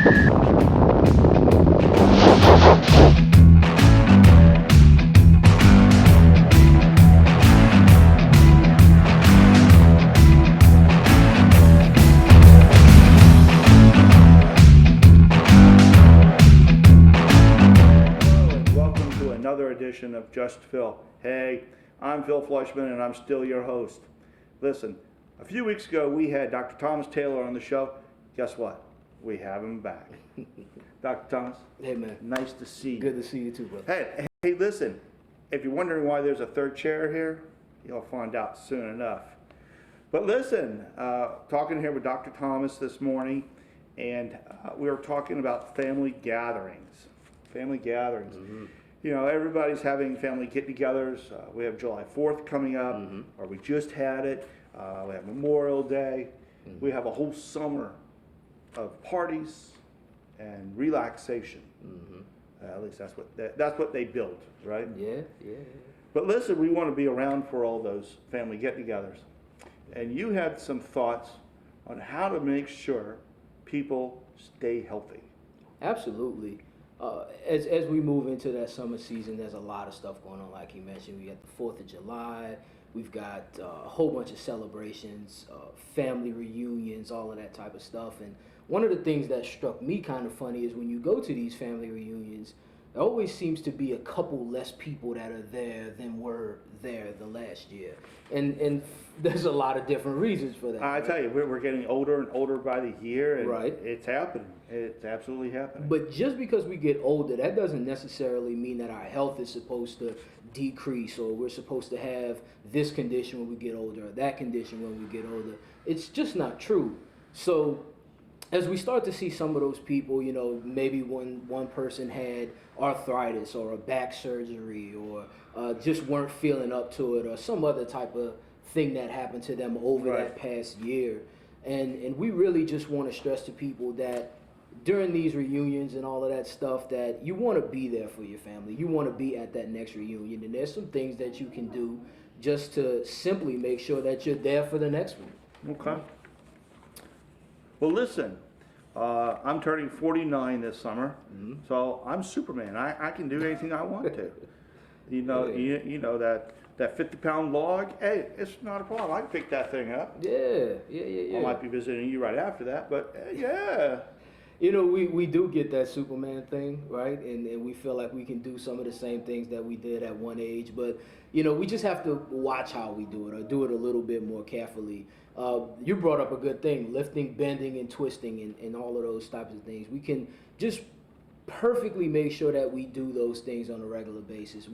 Edition of Just Phil. Hey, I'm Phil Fleischman and I'm still your host. Listen, a few weeks ago we had Dr. Thomas Taylor on the show. Guess what? We have him back. Dr. Thomas. Hey, man. Nice to see you. Good to see you too, brother. Hey, listen, if you're wondering why there's a third chair here, you'll find out soon enough. But listen, talking here with Dr. Thomas this morning, and we were talking about family gatherings. Family gatherings. Mm-hmm. You know, everybody's having family get-togethers. We have July 4th coming up, or we just had it. We have Memorial Day. We have a whole summer of parties and relaxation. At least that's what they build, right? Yeah. But listen, we want to be around for all those family get-togethers. And you had some thoughts on how to make sure people stay healthy. Absolutely. As we move into that summer season, there's a lot of stuff going on, like you mentioned. We got the 4th of July. We've got a whole bunch of celebrations, family reunions, all of that type of stuff. And one of the things that struck me kind of funny is when you go to these family reunions, there always seems to be a couple less people that are there than were there the last year. And there's a lot of different reasons for that. I tell you, we're getting older and older by the year, and right. It's happening. It's absolutely happening. But just because we get older, that doesn't necessarily mean that our health is supposed to decrease, or we're supposed to have this condition when we get older, or that condition when we get older. It's just not true. So as we start to see some of those people, you know, maybe when one person had arthritis or a back surgery, or just weren't feeling up to it, or some other type of thing that happened to them over that past year. And we really just want to stress to people that during these reunions and all of that stuff, that you want to be there for your family. You want to be at that next reunion. And there's some things that you can do just to simply make sure that you're there for the next one. Okay. Well, listen, I'm turning 49 this summer, so I'm Superman. I can do anything I want to. You know, you know that 50-pound log, hey, it's not a problem. I can pick that thing up. Yeah. I might be visiting you right after that, but yeah. You know, we do get that Superman thing, right? And we feel like we can do some of the same things that we did at one age. But, you know, we just have to watch how we do it, or do it a little bit more carefully. You brought up a good thing, lifting, bending, and twisting, and all of those types of things. We can just perfectly make sure that we do those things on a regular basis.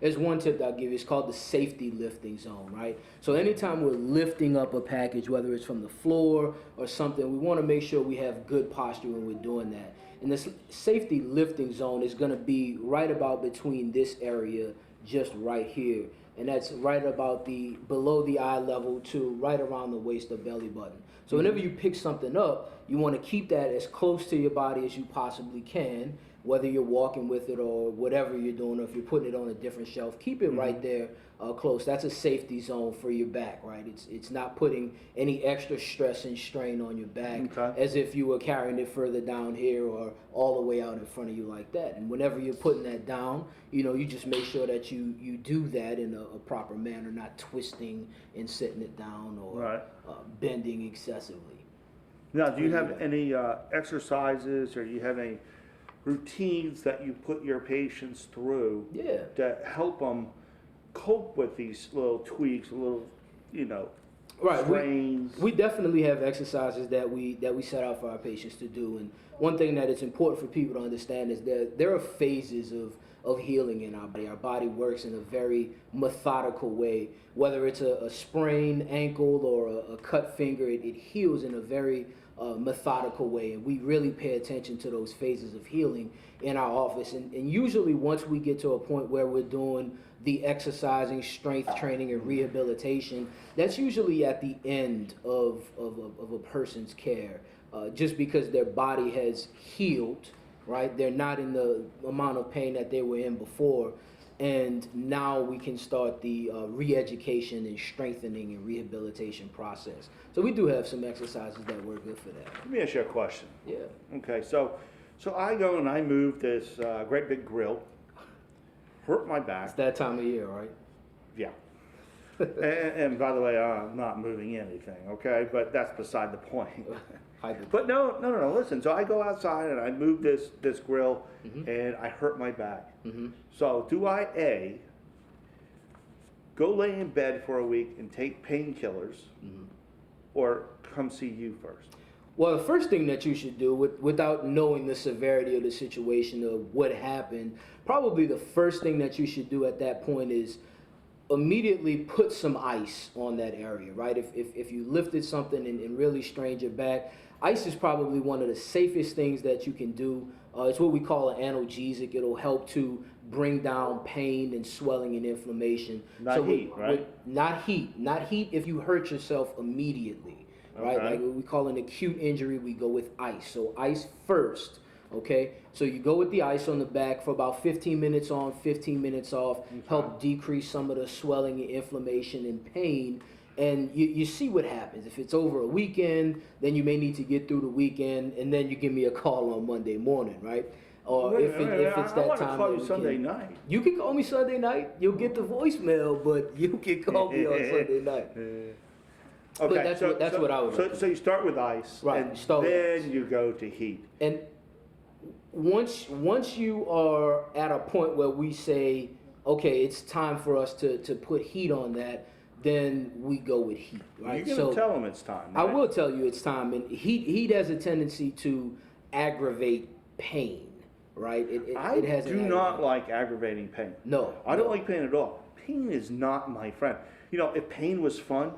There's one tip that I'll give you. It's called the safety lifting zone, right? So anytime we're lifting up a package, whether it's from the floor or something, we want to make sure we have good posture when we're doing that. And this safety lifting zone is going to be right about between this area, just right here. And that's right about below the eye level to right around the waist or belly button. So whenever you pick something up, you want to keep that as close to your body as you possibly can, whether you're walking with it or whatever you're doing, or if you're putting it on a different shelf, keep it right there close. That's a safety zone for your back, right? It's not putting any extra stress and strain on your back as if you were carrying it further down here or all the way out in front of you like that. And whenever you're putting that down, you know, you just make sure that you do that in a proper manner, not twisting and setting it down or bending excessively. Now, do you have any exercises, or do you have any routines that you put your patients through that help them cope with these little tweaks, little, you know, strains? We definitely have exercises that we set out for our patients to do. And one thing that it's important for people to understand is that there are phases of healing in our body. Our body works in a very methodical way. Whether it's a sprained ankle or a cut finger, it heals in a very methodical way. And we really pay attention to those phases of healing in our office. And usually once we get to a point where we're doing the exercising, strength training, and rehabilitation, that's usually at the end of a person's care, just because their body has healed, right? They're not in the amount of pain that they were in before. and now we can start the re-education and strengthening and rehabilitation process. So we do have some exercises that work good for that. Let me ask you a question. Yeah. Okay, so I go and I move this great big grill, hurt my It's back. that time of year, right? Yeah. And by the way, I'm not moving anything, okay? But that's beside the point. But no. Listen, so I go outside and I move this grill, and I hurt my back. So do I go lay in bed for a week and take painkillers, or come see you first? Well, the first thing that you should do, without knowing the severity of the situation of what happened, probably the first thing that you should do at that point is immediately put some ice on that area, right? If you lifted something and really strained your back, ice is probably one of the safest things that you can do. It's what we call an analgesic. It'll help to bring down pain and swelling and inflammation. Not heat, right? Not heat. Not heat if you hurt yourself immediately, right? Okay. Like we call an acute injury, we go with ice. So ice first, okay? So you go with the ice on the back for about 15 minutes on, 15 minutes off, help decrease some of the swelling and inflammation and pain. And you see what happens. If it's over a weekend, then you may need to get through the weekend, and then you give me a call on Monday morning, right? Or Wait, if it's that I want to time call that you we Sunday can- night. You can call me Sunday night. You'll get the voicemail, but you can call me on Sunday night. Okay, that's what I would recommend. So you start with ice, Right, and start with then ice. you go to heat. And once you are at a point where we say, okay, it's time for us to put heat on that, then we go with heat, right? You're going to tell them it's time, I right? will tell you it's time, and heat has a tendency to aggravate pain, right? It has do not like aggravating pain. No, I don't no. like pain at all. Pain is not my friend. You know, if pain was fun,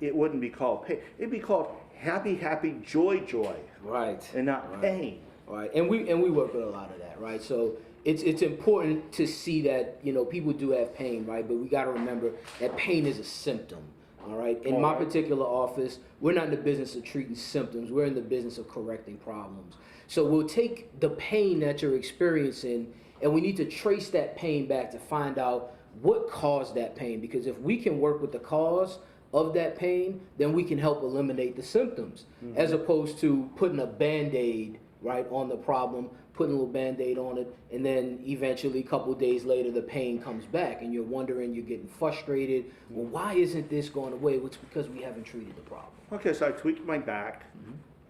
it wouldn't be called pain. It'd be called happy, joy, Right. and not Right. pain. Right, and we work with a lot of that, right? So it's important to see that people do have pain, right? But we got to remember that pain is a symptom. All right. In my particular office, we're not in the business of treating symptoms. We're in the business of correcting problems. So we'll take the pain that you're experiencing, and we need to trace that pain back to find out what caused that pain. Because if we can work with the cause of that pain, then we can help eliminate the symptoms, as opposed to putting a Band-Aid right on the problem, putting a little Band-Aid on it, and then eventually a couple of days later the pain comes back and you're wondering, you're getting frustrated. Well, why isn't this going away? Well, it's because we haven't treated the problem. Okay, so I tweaked my back.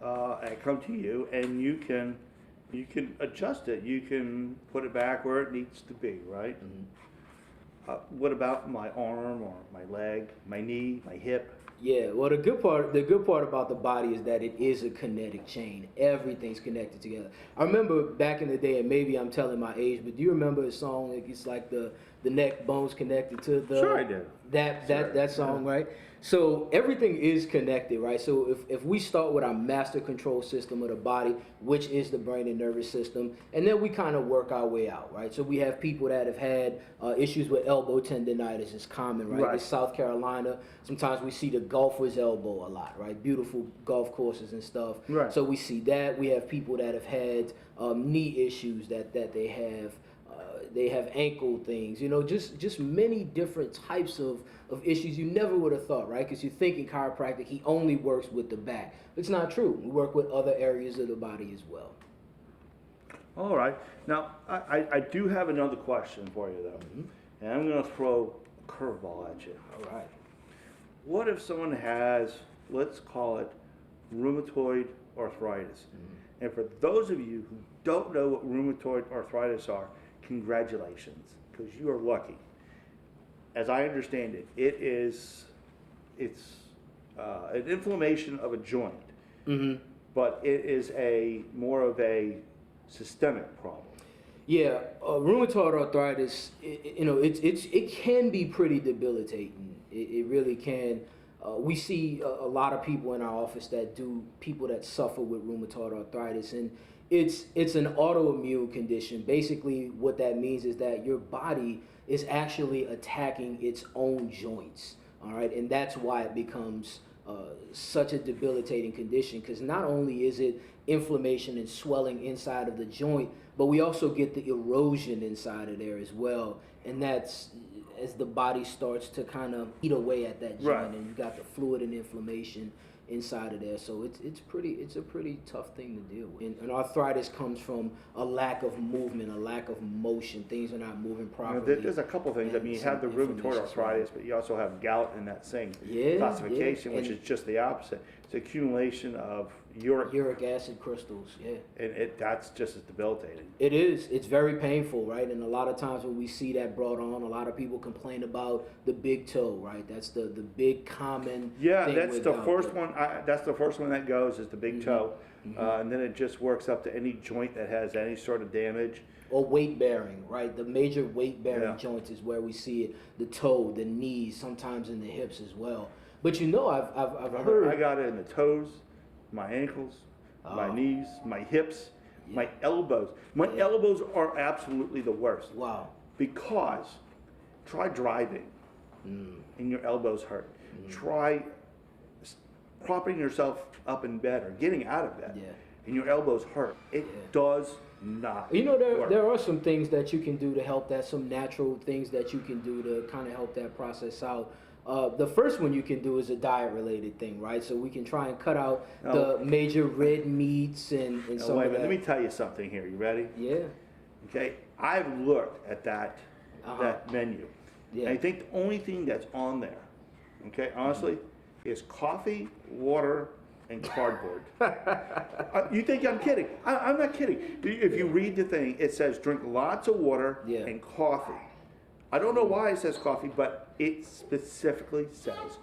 I come to you, and you can adjust it. You can put it back where it needs to be, right? What about my arm or my leg, my knee, my hip? Yeah, well, the good part about the body is that it is a kinetic chain. Everything's connected together. I remember back in the day, and maybe I'm telling my age, but do you remember a song? Like, it's like the neck bones connected to the. Sure, I do. That song, right? So everything is connected, right? So if we start with our master control system of the body, which is the brain and nervous system, and then we kind of work our way out, right? So we have people that have had issues with elbow tendonitis. It's common, right? In South Carolina, sometimes we see the golfer's elbow a lot, right? Beautiful golf courses and stuff. Right. So we see that. We have people that have had knee issues that they have. They have ankle things, just many different types of issues you never would have thought, right? Because you think in chiropractic, he only works with the back. It's not true. We work with other areas of the body as well. All right. Now, I do have another question for you, though. And I'm going to throw a curveball at you. All right. What if someone has, let's call it, rheumatoid arthritis? And for those of you who don't know what rheumatoid arthritis are, congratulations, because you are lucky. As I understand it, it's an inflammation of a joint, but it is more of a systemic problem. Yeah, rheumatoid arthritis, it can be pretty debilitating. It really can. We see a lot of people in our office people that suffer with rheumatoid arthritis, and it's an autoimmune condition. Basically, what that means is that your body is actually attacking its own joints, all right? And that's why it becomes such a debilitating condition, because not only is it inflammation and swelling inside of the joint, but we also get the erosion inside of there as well. and that's as the body starts to kind of eat away at that joint, Right. and you got the fluid and inflammation inside of there. So it's a pretty tough thing to deal with. And arthritis comes from a lack of movement, a lack of motion. Things are not moving You know, properly. there's a couple things. I and mean, you some have the rheumatoid inflammation as well. arthritis, but you also have gout in that same Yeah, classification, yeah. which And is just the opposite. It's accumulation of uric, uric acid crystals. Yeah. and that's just as debilitating. It is. It's very painful, right? And a lot of times when we see that brought on, a lot of people complain about the big toe, right? That's the big common. Yeah, thing that's with the gout. first one. That's the first one that goes is the big toe, Mm-hmm. and then it just works up to any joint that has any sort of damage. Or weight bearing, right? The major weight bearing Yeah. joints is where we see it. The toe, the knees, sometimes in the hips as well. But you know, I've heard. I got it in the toes, my ankles, my Oh. knees, my hips, my Yeah. elbows. My Yeah. elbows are absolutely the worst Wow. because try driving and your elbows hurt. Try propping yourself up in bed or getting out of bed Yeah. and your elbows hurt. It Yeah. does not You know, work. there are some things that you can do to help that, some natural things that you can do to kind of help that process out. The first one you can do is a diet related thing, right? So we can try and cut out the major red meats and Now, some wait a of minute, that. let me tell you something here. You ready? Yeah, Okay, I've looked at that Uh-huh. menu. Yeah. And I think the only thing that's on there, okay, honestly, is coffee, water, and cardboard. You think I'm kidding? I'm not kidding. If you read the thing, it says drink lots of water Yeah. and coffee. I don't know why it says coffee, but it specifically says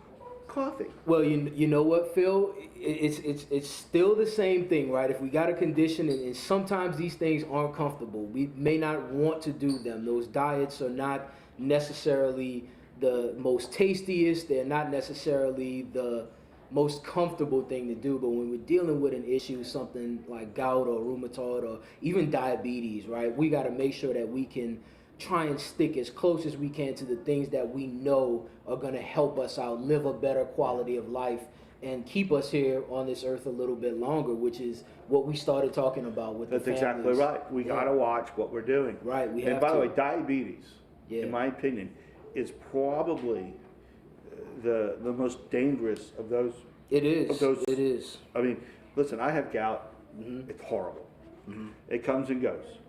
coffee. Well, you know what, Phil? It's still the same thing, right? If we got a condition, and sometimes these things aren't comfortable, we may not want to do them. Those diets are not necessarily the most tastiest. They're not necessarily the most comfortable thing to do. But when we're dealing with an issue, something like gout or rheumatoid or even diabetes, right? We got to make sure that we can try and stick as close as we can to the things that we know are going to help us out, live a better quality of life, and keep us here on this earth a little bit longer, which is what we started talking about with That's the exactly families. right. We Yeah. gotta watch what we're doing. Right, we And have by the to. way, diabetes, Yeah. in my opinion, is probably the most dangerous of those. It is. Of those- It is. I mean, listen, I have gout. Mm-hmm. It's horrible. It comes and goes.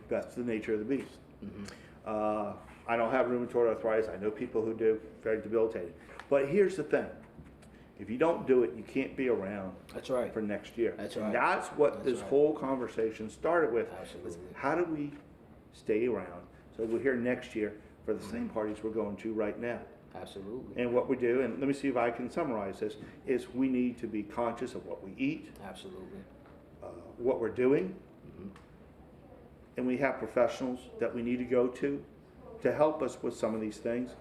That's the nature of the beast. Mm-hmm. I don't have rheumatoid arthritis. I know people who do. Very debilitating. But here's the thing: if you don't do it, you can't be around That's right. for next year. That's And right. that's what That's this right. whole conversation started with. is Absolutely. how do we stay around so we're here next year for the same parties we're going to right now? Absolutely. And what we do, and let me see if I can summarize this, is we need to be conscious of what we eat, Absolutely. what we're doing, and we have professionals that we need to go to help us with some of these things.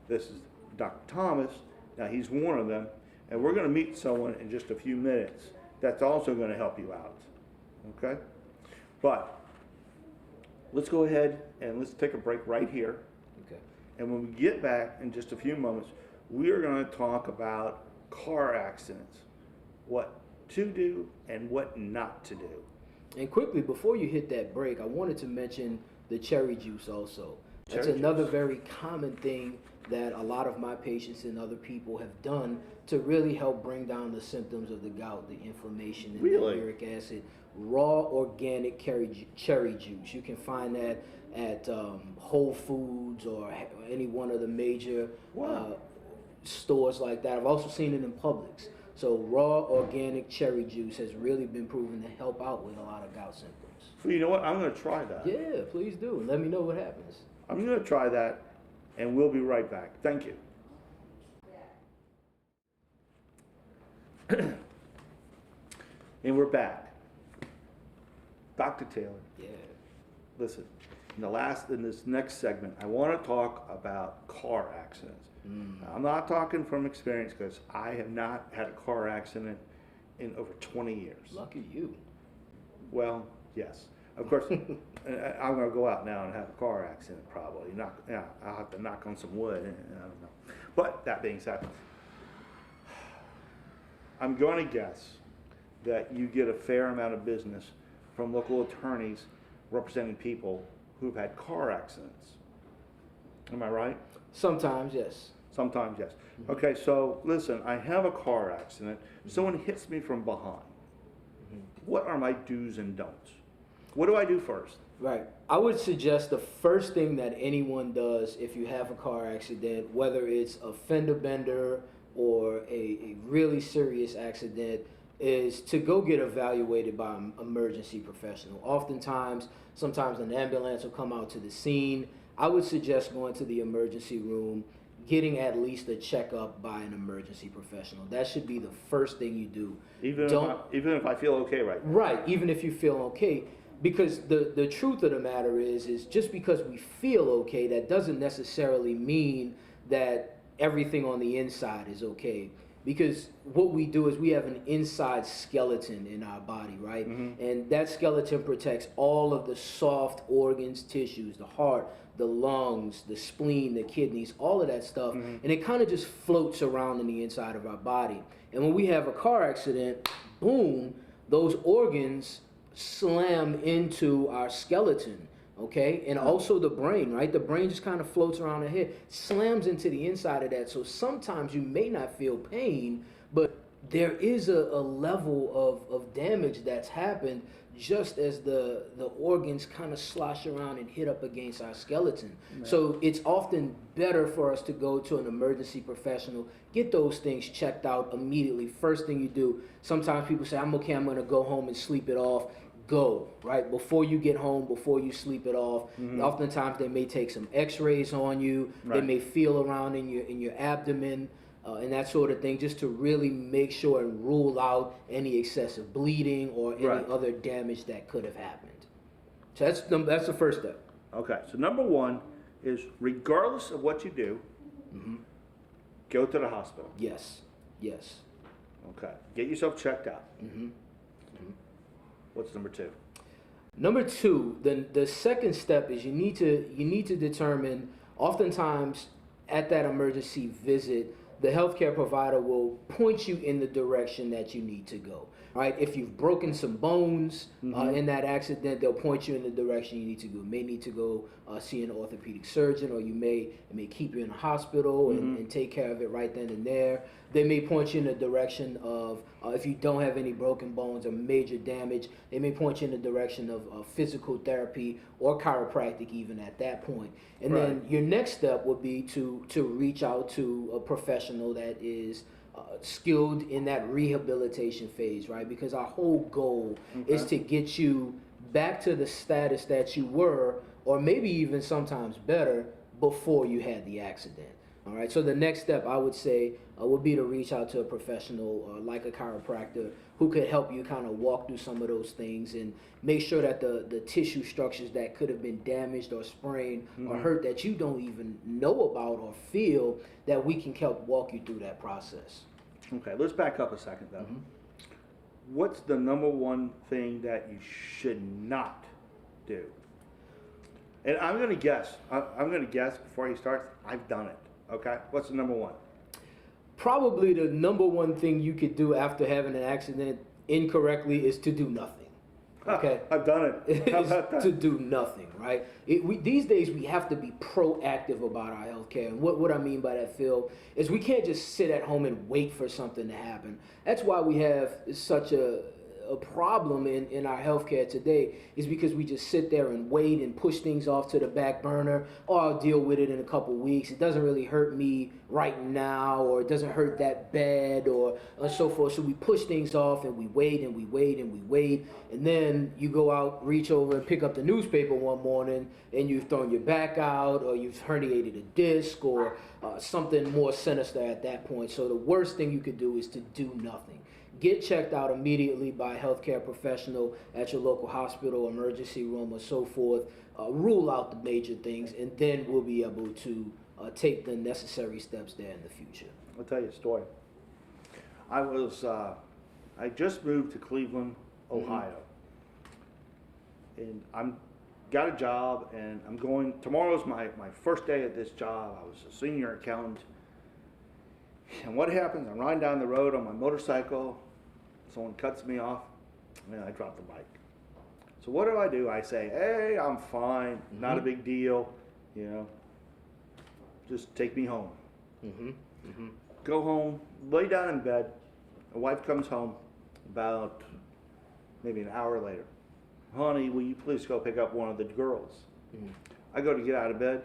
This is Dr. Thomas. Now, he's one of them, and we're going to meet someone in just a few minutes that's also going to help you out. Okay? But let's go ahead and let's take a break right here. Okay. And when we get back in just a few moments, we are going to talk about car accidents, what to do and what not to do. And quickly, before you hit that break, I wanted to mention the cherry juice also. That's Cherry another juice. very common thing that a lot of my patients and other people have done to really help bring down the symptoms of the gout, the inflammation, and Really? the uric acid. Raw organic cherry juice. You can find that at Whole Foods or any one of the major Wow. stores like that. I've also seen it in Publix. So raw organic cherry juice has really been proven to help out with a lot of gout symptoms. So you know what? I'm going to try that. Yeah, please do. And let me know what happens. I'm going to try that, and we'll be right back. Thank you. And we're back. Dr. Taylor, Yeah. listen, in this next segment, I want to talk about car accidents. I'm not talking from experience because I have not had a car accident in over 20 years. Lucky you. Well, yes. Of course, I'm going to go out now and have a car accident probably. I'll have to knock on some wood. I don't know. But that being said, I'm going to guess that you get a fair amount of business from local attorneys representing people who've had car accidents. Am I right? Sometimes, yes. Sometimes, yes. Okay, so listen, I have a car accident. Someone hits me from behind. What are my do's and don'ts? What do I do first? Right. I would suggest the first thing that anyone does if you have a car accident, whether it's a fender bender or a really serious accident, is to go get evaluated by an emergency professional. Oftentimes, sometimes an ambulance will come out to the scene. I would suggest going to the emergency room, getting at least a checkup by an emergency professional. That should be the first thing you do. Even if I feel okay right now. Right, even if you feel okay. Because the truth of the matter is just because we feel okay, that doesn't necessarily mean that everything on the inside is okay. Because what we do is we have an inside skeleton in our body, right? And that skeleton protects all of the soft organs, tissues, the heart, the lungs, the spleen, the kidneys, all of that stuff. And it kind of just floats around in the inside of our body. And when we have a car accident, boom, those organs slam into our skeleton, okay? And also the brain, right? The brain just kind of floats around the head, slams into the inside of that. So sometimes you may not feel pain, but there is a level of damage that's happened just as the organs kind of slosh around and hit up against our skeleton. Right. So it's often better for us to go to an emergency professional, get those things checked out immediately. First thing you do. Sometimes people say, I'm okay, I'm going to go home and sleep it off. Go, right? Before you get home, before you sleep it off. Oftentimes they may take some x-rays on you. Right. They may feel around in your abdomen. And that sort of thing, just to really make sure and rule out any excessive bleeding or any other damage that could have happened. So that's the first step. Okay, so number one is regardless of what you do, go to the hospital. Yes. Okay, get yourself checked out. What's number two? Number two, the second step is you need to determine. Oftentimes, at that emergency visit, the healthcare provider will point you in the direction that you need to go. Right? If you've broken some bones in that accident, they'll point you in the direction you need to go. You may need to go see an orthopedic surgeon, or it may keep you in a hospital and take care of it right then and there. They may point you in the direction of, if you don't have any broken bones or major damage, they may point you in the direction of physical therapy or chiropractic even at that point. And then your next step would be to reach out to a professional that is skilled in that rehabilitation phase, right? Because our whole goal is to get you back to the status that you were, or maybe even sometimes better, before you had the accident. All right, so the next step I would say would be to reach out to a professional like a chiropractor who could help you kind of walk through some of those things and make sure that the tissue structures that could have been damaged or sprained or hurt that you don't even know about or feel, that we can help walk you through that process. Okay, let's back up a second though. What's the number one thing that you should not do? And I'm going to guess. I'm going to guess before he starts. I've done it. Okay, what's the number one? Probably the number one thing you could do after having an accident incorrectly is to do nothing. Okay, I've done it. How about that? To do nothing, right? These days we have to be proactive about our healthcare, and what I mean by that, Phil, is we can't just sit at home and wait for something to happen. That's why we have such a problem in our healthcare today, is because we just sit there and wait and push things off to the back burner. Oh, I'll deal with it in a couple weeks. It doesn't really hurt me right now, or it doesn't hurt that bad, or so forth. So we push things off and we wait and we wait and we wait. And then you go out, reach over and pick up the newspaper one morning and you've thrown your back out, or you've herniated a disc, or something more sinister at that point. So the worst thing you could do is to do nothing. Get checked out immediately by a healthcare professional at your local hospital, emergency room, or so forth. Rule out the major things, and then we'll be able to take the necessary steps there in the future. I'll tell you a story. I just moved to Cleveland, Ohio, and I'm got a job, and I'm going. Tomorrow's my first day at this job. I was a senior accountant. And what happens? I'm riding down the road on my motorcycle. Someone cuts me off, and I drop the bike. So what do? I say, hey, I'm fine, not a big deal, you know. just take me home. Mm-hmm. Mm-hmm. Go home, lay down in bed. My wife comes home about maybe an hour later. Honey, will you please go pick up one of the girls? Mm-hmm. I go to get out of bed.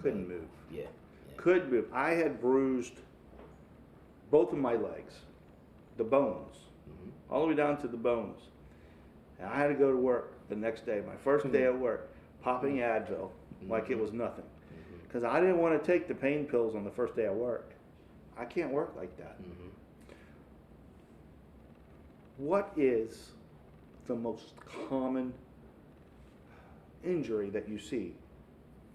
Couldn't move. Yeah. Couldn't move. I had bruised both of my legs, the bones, all the way down to the bones. And I had to go to work the next day, my first day at work, popping Advil like it was nothing. Because I didn't want to take the pain pills on the first day at work. I can't work like that. What is the most common injury that you see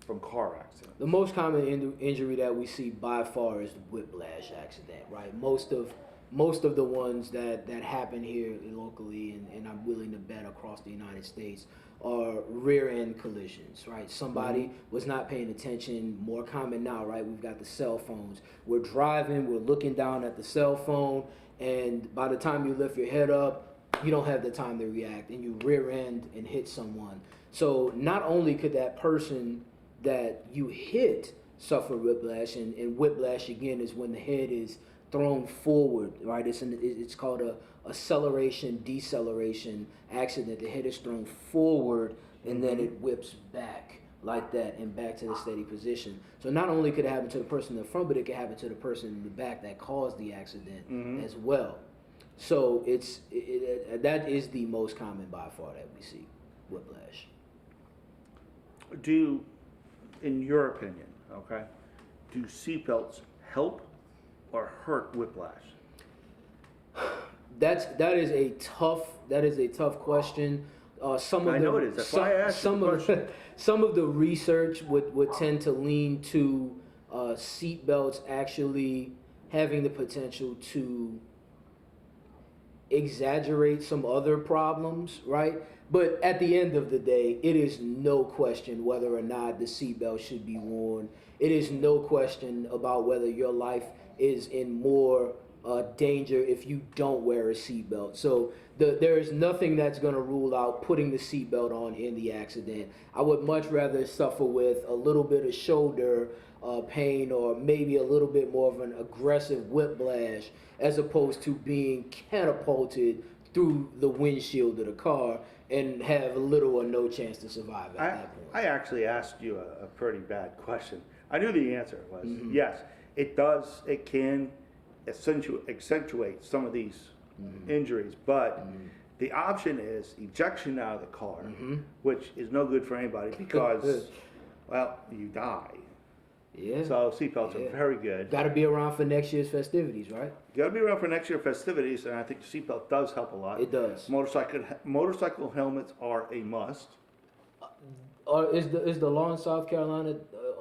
from car accidents? The most common injury that we see by far is the whiplash accident, right? Most of the ones that happen here locally, and I'm willing to bet across the United States, are rear end collisions, right? Somebody was not paying attention. More common now, right? We've got the cell phones. We're driving, we're looking down at the cell phone, and by the time you lift your head up, you don't have the time to react, and you rear end and hit someone. So not only could that person that you hit suffer whiplash, and whiplash again is when the head is thrown forward, right? It's called a acceleration deceleration accident. The head is thrown forward and then it whips back like that and back to the steady position. So not only could it happen to the person in the front, but it could happen to the person in the back that caused the accident as well. So that is the most common by far that we see, whiplash. In your opinion, okay, do seatbelts help or hurt whiplash? That is a tough question. Some of I know it is. That's why I asked you the question. Some of the research would tend to lean to seatbelts actually having the potential to exaggerate some other problems, right? But at the end of the day, it is no question whether or not the seatbelt should be worn. It is no question about whether your life is in more danger if you don't wear a seatbelt. So there is nothing that's going to rule out putting the seatbelt on in the accident. I would much rather suffer with a little bit of shoulder pain or maybe a little bit more of an aggressive whiplash as opposed to being catapulted through the windshield of the car and have little or no chance to survive at that point. I actually asked you a pretty bad question. I knew the answer was yes, it does. It can accentuate some of these injuries, but the option is ejection out of the car, which is no good for anybody because, well, you die. Yeah. So seatbelts are very good. Got to be around for next year's festivities, right? You got to be around for next year's festivities, and I think the seatbelt does help a lot. It does. Motorcycle helmets are a must. Is the law in South Carolina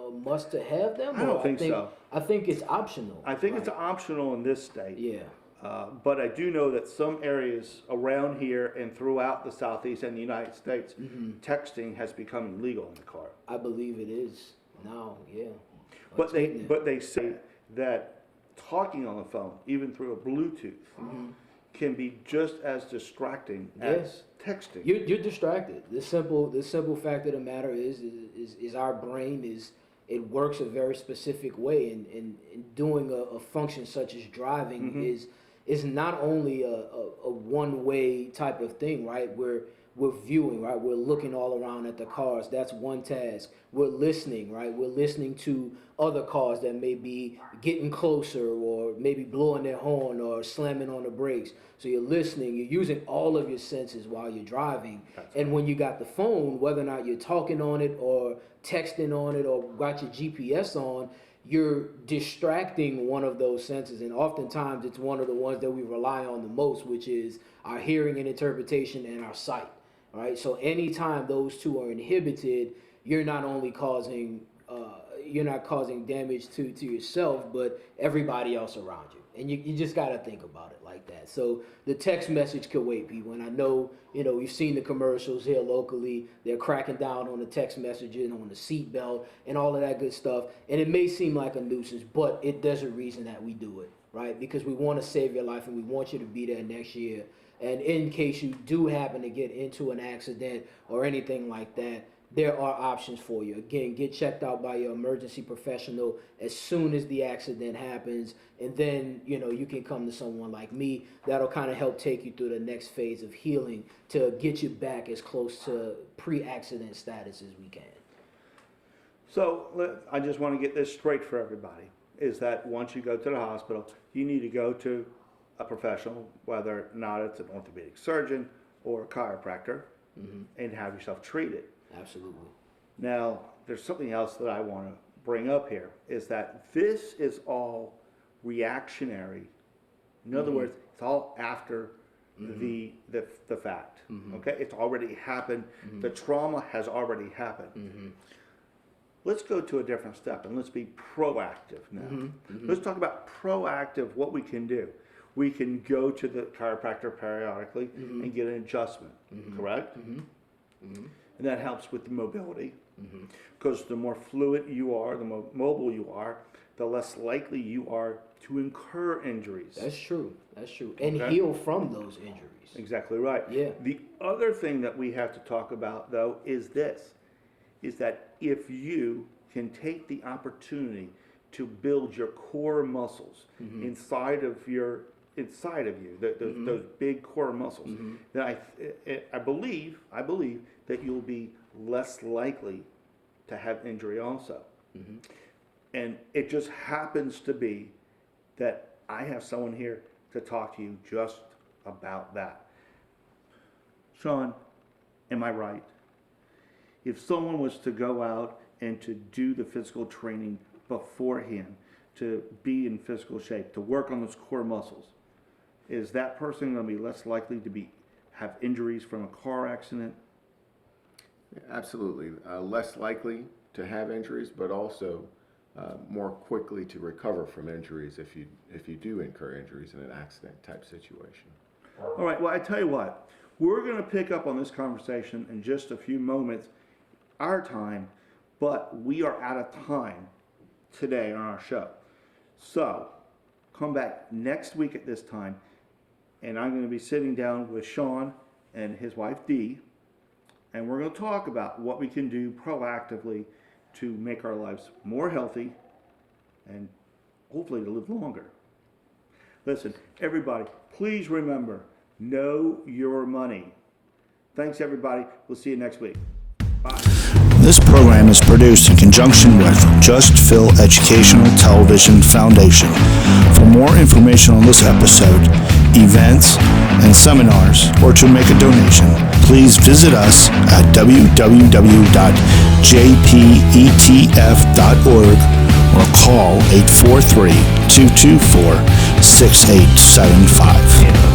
a must to have them? I don't think so. I think it's optional. I think it's optional in this state. Yeah. But I do know that some areas around here and throughout the Southeast and the United States, texting has become illegal in the car. I believe it is now. Yeah. But they say that talking on the phone, even through a Bluetooth, can be just as distracting as texting. You're distracted. The simple fact of the matter is our brain it works a very specific way, and doing a function such as driving is not only a one way type of thing, right? We're viewing, right? We're looking all around at the cars. That's one task. We're listening, right? We're listening to other cars that may be getting closer or maybe blowing their horn or slamming on the brakes. So you're listening, you're using all of your senses while you're driving. And when you got the phone, whether or not you're talking on it or texting on it or got your GPS on, you're distracting one of those senses, and oftentimes it's one of the ones that we rely on the most, which is our hearing and interpretation and our sight. Right, so anytime those two are inhibited, you're not only causing damage to yourself, but everybody else around you. And you just got to think about it like that. So the text message could wait, people. And I know, you've seen the commercials here locally. They're cracking down on the text messaging, on the seatbelt, and all of that good stuff. And it may seem like a nuisance, but there's a reason that we do it, right? Because we want to save your life and we want you to be there next year. And in case you do happen to get into an accident or anything like that, there are options for you. Again, get checked out by your emergency professional as soon as the accident happens, and then you can come to someone like me that'll kind of help take you through the next phase of healing to get you back as close to pre-accident status as we can. So I just want to get this straight for everybody, is that once you go to the hospital, you need to go to a professional, whether or not it's an orthopedic surgeon or a chiropractor, and have yourself treated. Absolutely. Now, there's something else that I want to bring up here, is that this is all reactionary. In other words, it's all after the fact. Okay, it's already happened. The trauma has already happened. Let's go to a different step and let's be proactive now. Let's talk about proactive, what we can do. We can go to the chiropractor periodically and get an adjustment, correct? And that helps with the mobility, because the more fluid you are, the more mobile you are, the less likely you are to incur injuries. That's true. And heal from those injuries. Exactly right. Yeah. The other thing that we have to talk about, though, is this, is that if you can take the opportunity to build your core muscles inside of you, those big core muscles, then I believe that you'll be less likely to have injury also. And it just happens to be that I have someone here to talk to you just about that. Sean, am I right? If someone was to go out and to do the physical training beforehand, to be in physical shape, to work on those core muscles, is that person going to be less likely to have injuries from a car accident? Absolutely. Less likely to have injuries, but also more quickly to recover from injuries if you do incur injuries in an accident type situation. All right, well, I tell you what, we're going to pick up on this conversation in just a few moments, our time, but we are out of time today on our show. So come back next week at this time, and I'm going to be sitting down with Sean and his wife Dee, and we're going to talk about what we can do proactively to make our lives more healthy and hopefully to live longer. Listen, everybody, please remember, know your money. Thanks, everybody. We'll see you next week. Bye. This program is produced in conjunction with Just Phil Educational Television Foundation. For more information on this episode, events, and seminars, or to make a donation, please visit us at www.jpetf.org or call 843-224-6875.